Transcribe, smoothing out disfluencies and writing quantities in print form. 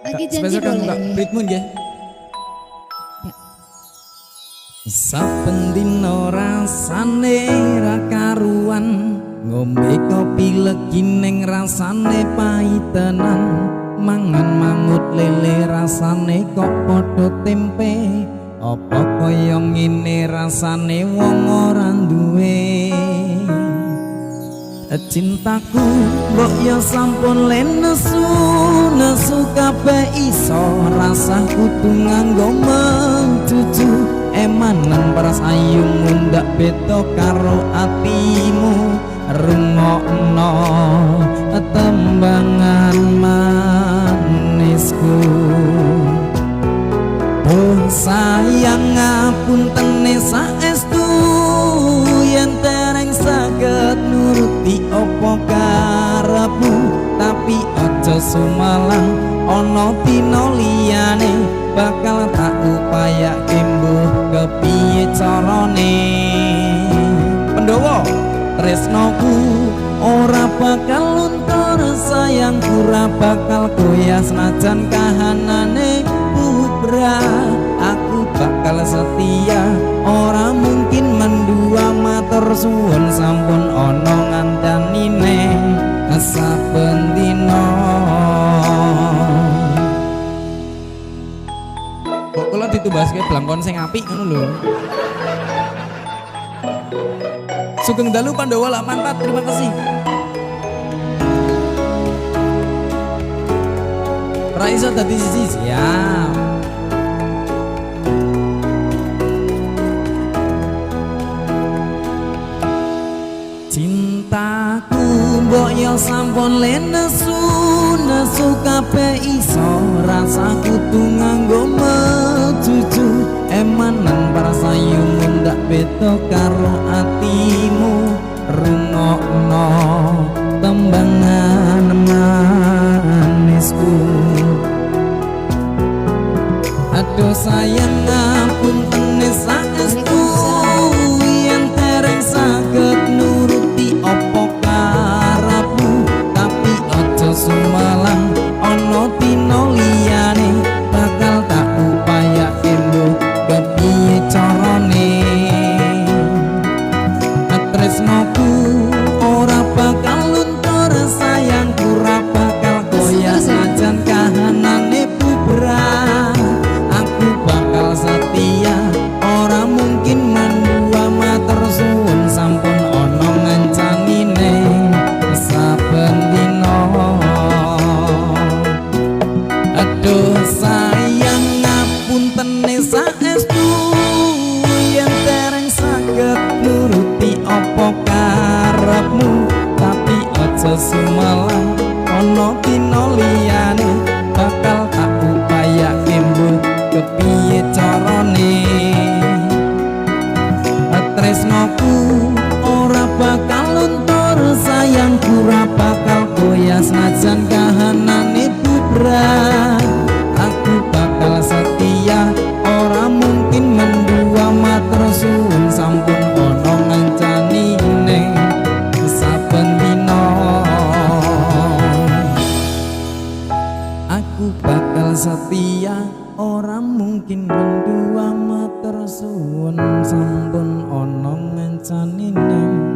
Lagi janji spesial kanggo Kak boleh. Britmun nggih. Ya. Saben dina rasane ra karuan, ngombe kopi legi ning rasane pahit tenan, mangan mangut lele rasane kok padha tempe, apa kaya ngene rasane wong ora duwe. Cintaku mbok ya sampun nesu kabeh iso rasah kudu nganggo mencucu emanen paras ayu mundak beda karo atimu rungokno tembangan manisku. Oh sayang ngapuntene saestu yen tereng saged nuruti apa karepmu, tapi aja sumalang ana dina liyane bakal tak upayake mbuh kepiye carane. Pandhawa tresnoku ora bakal luntur, sayangku ora bakal goyah senajan kahanane bubrah. Aku bakal setia, ora mungkin mendua, matur suwun sampun ana ngandanine saben dina. Kok kula ditubaske blangkon sing apik ngono lho. Sugeng dalu Pandhawa lak mantap, terima kasih. Raisa tadi sisi siap. Cintaku mbok ya sampun nesu kabeh iso rasa kudu nganggo mecucu emanen parasayu mundak beda karo atimu rungokno tembangan manisku. Aduh sayang ngapunten saestu yen tereng saged nuruti apa karepmu, tapi aja sumalang ana dina liyane bakal tak upayake mbuh kepiye carane. Tresnoku ora bakal luntur, sayangku ora bakal goyah sajan kahanane bubrah. Aku bakal setia, ora mungkin mendua, matur suwun sampun ana ngancanine saben dina. Aduh sayang ngapuntene saestu yen tereng saged nuruti apa karepmu, tapi aja sumalang ana dina liyane bakal tak upayake mbuh kepiye carane. Tresnoku ora bakal luntur, sayangku ora bakal goyah senajan kahanane bubrah. Aku bakal setia, ora mungkin mendua, matur suwun sampun ana ngancanine saben dina. Aku bakal setia, ora mungkin mendua, matur suwun sampun ana ngancanine.